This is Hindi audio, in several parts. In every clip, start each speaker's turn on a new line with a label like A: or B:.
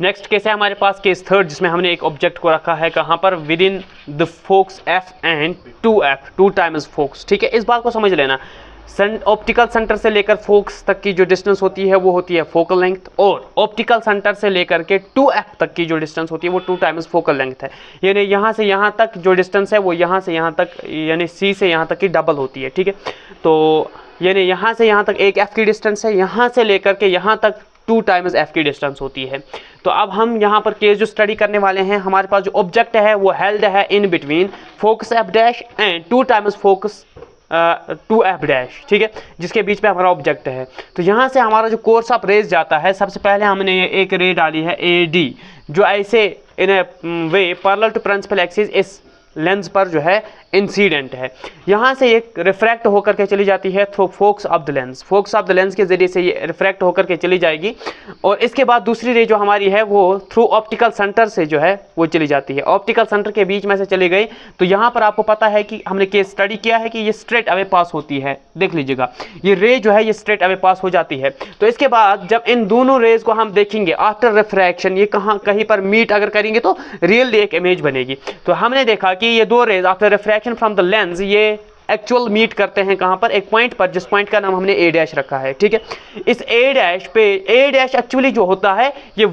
A: नेक्स्ट केस है हमारे पास केस थर्ड, जिसमें हमने एक ऑब्जेक्ट को रखा है कहाँ पर, with in the focus F and 2f, 2 times focus. ठीक है, इस बात को समझ लेना, ऑप्टिकल सेंटर से लेकर फोकस तक की जो डिस्टेंस होती है वो होती है फोकल लेंथ, और ऑप्टिकल सेंटर से लेकर के 2f तक की जो डिस्टेंस होती है वो 2 टाइम्स फोकल लेंथ है। यानी यहाँ से यहाँ तक जो डिस्टेंस है वो यहाँ से यहाँ तक, यानी C से यहाँ तक की डबल होती है। ठीक है, तो यानी यहाँ से यहाँ तक एक f की डिस्टेंस है, यहाँ से लेकर के यहाँ तक 2 टाइम्स f की डिस्टेंस होती है। तो अब हम यहाँ पर केस जो स्टडी करने वाले हैं, हमारे पास जो ऑब्जेक्ट है वो हेल्ड है in between focus f dash and 2 times focus 2f dash. ठीक है, जिसके बीच में हमारा ऑब्जेक्ट है। तो यहाँ से हमारा जो कोर्स ऑफ रेज जाता है, सबसे पहले हमने ये एक रे डाली है AD, जो ऐसे इन ए वे पैरेलल टू प्रिंसिपल एक्सिस इस लेंस पर जो है इंसिडेंट है। यहाँ से एक रिफ्रैक्ट होकर के चली जाती है through focus of the lens, focus of the lens के जरिए से ये रिफ्रैक्ट होकर के चली जाएगी, और इसके बाद दूसरी रे जो हमारी है वो थ्रू ऑप्टिकल सेंटर से जो है वो चली जाती है, ऑप्टिकल सेंटर के बीच में से चली गई। तो यहाँ पर आपको पता है कि हमने केस स्टडी किया है कि ये स्ट्रेट अवे पास होती है, देख लीजिएगा ये रे जो है ये स्ट्रेट अवे पास हो जाती है। तो इसके बाद जब इन दोनों रेज को हम देखेंगे आफ्टर रिफ्रैक्शन, ये कहीं पर मीट अगर करेंगे तो रियली एक इमेज बनेगी। तो हमने देखा कि ये दो raise after refraction from the lens ये एक्चुअल मीट करते हैं कहां पर, एक पॉइंट पर, जिस पॉइंट का नाम हमने A डैश रखा है। ठीक है, इस A डैश पे A डैश एक्चुअली जो होता है ये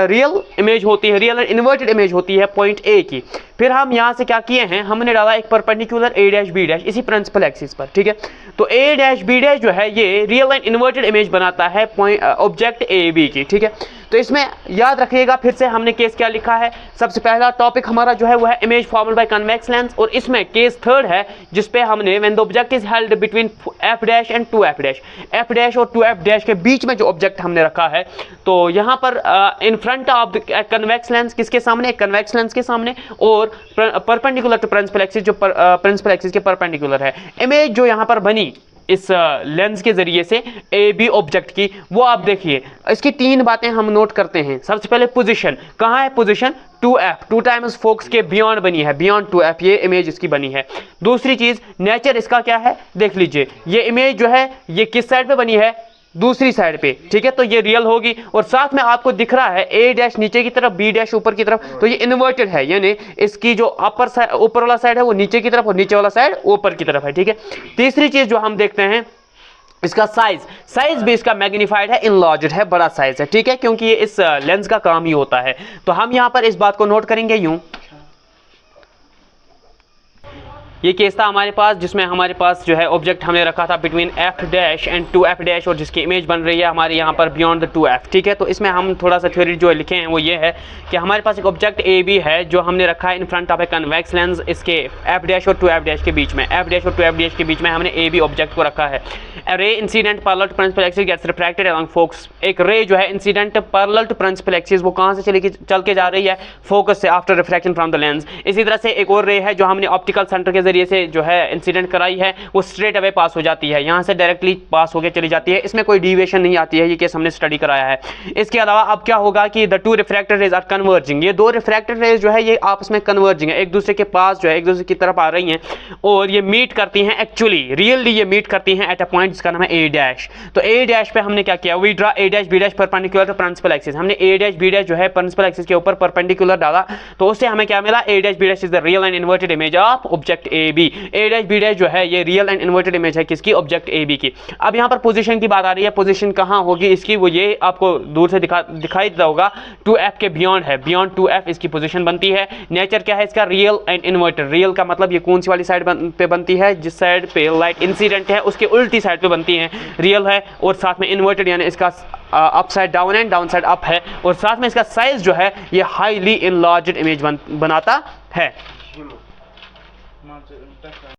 A: रियल इमेज होती है, रियल एंड इन्वर्टेड इमेज होती है पॉइंट A की। फिर हम यहां से क्या किए हैं, हमने डाला एक perpendicular A dash B dash इसी प्रिंसिपल एक्सिस पर। ठीक है, तो A डैश B डैश जो है ये रियल एंड इन्वर्टेड इमेज बनाता है ऑब्जेक्ट AB की। ठीक है, तो इसमें याद रखिएगा फिर से हमने केस क्या लिखा है, सबसे पहला टॉपिक हमारा जो है वो है image formed by convex lens, और इसमें केस थर्ड है जिसपे हमने when the object is held between f dash and 2f dash, f dash और 2f डैश के बीच में जो ऑब्जेक्ट हमने रखा है, तो यहाँ पर in front of the convex lens, किसके सामने, कन्वेक्स लेंस के सामने, और परपेंडिकुलर टू प्रिंसिपल एक्सिस, जो प्रिंसिपल एक्सिस के परपेंडिकुलर है। इमेज जो यहाँ पर बनी इस लेंस के जरिए से AB ऑब्जेक्ट की, वो आप देखिए, इसकी 3 बातें हम नोट करते हैं। सबसे पहले पोजीशन, कहाँ है पोजीशन, 2f, 2 टाइम्स फोकस के बियॉन्ड बनी है, बियॉन्ड 2f ये इमेज इसकी बनी है। दूसरी चीज नेचर इसका क्या है, देख लीजिए ये इमेज जो है ये किस साइड पे बनी है, दूसरी साइड पे। ठीक है, तो ये रियल होगी, और साथ में आपको दिख रहा है A डैश नीचे की तरफ, B डैश ऊपर की तरफ, तो ये इन्वर्टेड है, यानी इसकी जो अपर साइड, ऊपर वाला साइड है वो नीचे की तरफ, और नीचे वाला साइड ऊपर की तरफ है। ठीक है, तीसरी चीज जो हम देखते हैं इसका साइज भी इसका मैग्नीफाइड है, इनलार्ज्ड है, बड़ा साइज है। ठीक है, क्योंकि ये इस लेंस का काम ही होता है। तो हम यहाँ पर इस बात को नोट करेंगे यूं, ये केस था हमारे पास जिसमें हमारे पास जो है ऑब्जेक्ट हमने रखा था between f dash and 2f dash, और जिसकी इमेज बन रही है हमारे यहाँ पर बियॉन्ड द 2f। ठीक है, तो इसमें हम थोड़ा सा थ्योरी जो लिखे हैं वो ये है कि हमारे पास एक ऑब्जेक्ट AB है जो हमने रखा है in front of a convex lens, इसके f डैश और 2f डैश के बीच में, f डैश और 2f डैश के बीच में हमने AB ऑब्जेक्ट को रखा है। Ray incident parallel to principal axis gets refracted along focus, एक रे जो है incident parallel to principal axis वो कहाँ से चल के जा रही है, फोकस से, after refraction from the lens. इसी तरह से एक और रे है जो हमने ऑप्टिकल सेंटर के जरिए से जो है इंसिडेंट कराई है, वो स्ट्रेट अवे पास हो जाती है, यहाँ से डायरेक्टली पास होकर चली जाती है, इसमें कोई डिविएशन नहीं आती है। ये केस हमने स्टडी कराया है। इसके अलावा अब क्या होगा कि the 2 refracted rays are converging, ये 2 रिफ्रैक्टेड रेज जो है ये आपस में कन्वर्जिंग है, एक दूसरे के पास जो है एक दूसरे की तरफ आ रही हैं, और ये मीट करती हैं, एक्चुअली रियली ये मीट करती हैं एट अ पॉइंट जिसका नाम है A डैश। तो A डैश पे हमने क्या किया, we draw A dash B dash perpendicular to principal axis, हमने A डैश B डैश जो है प्रिंसिपल एक्सिस के ऊपर परपेंडिकुलर डाला, तो उससे हमें क्या मिला, A dash B dash is the real and inverted image of object AB। A dash B dash जो है ये रियल एंड इन्वर्टेड इमेज है किसकी, ऑब्जेक्ट AB की। अब यहाँ पर पोजीशन की बात आ रही है, पोजीशन कहाँ होगी इसकी, वो ये आपको दूर से दिखाई देता होगा, 2f के बियॉन्ड है, बियॉन्ड 2f इसकी पोजीशन बनती है। नेचर क्या है इसका, रियल एंड इन्वर्टेड, रियल का मतलब ये कौन सी वाली साइड पे बनती है, जिस साइड पे लाइट इंसिडेंट है उसके उल्टी साइड पे बनती है, रियल है, और साथ में इन्वर्टेड यानी इसका up side down and down side up है, और साथ में इसका साइज जो है ये हाईली इनलार्ज्ड इमेज बनाता है।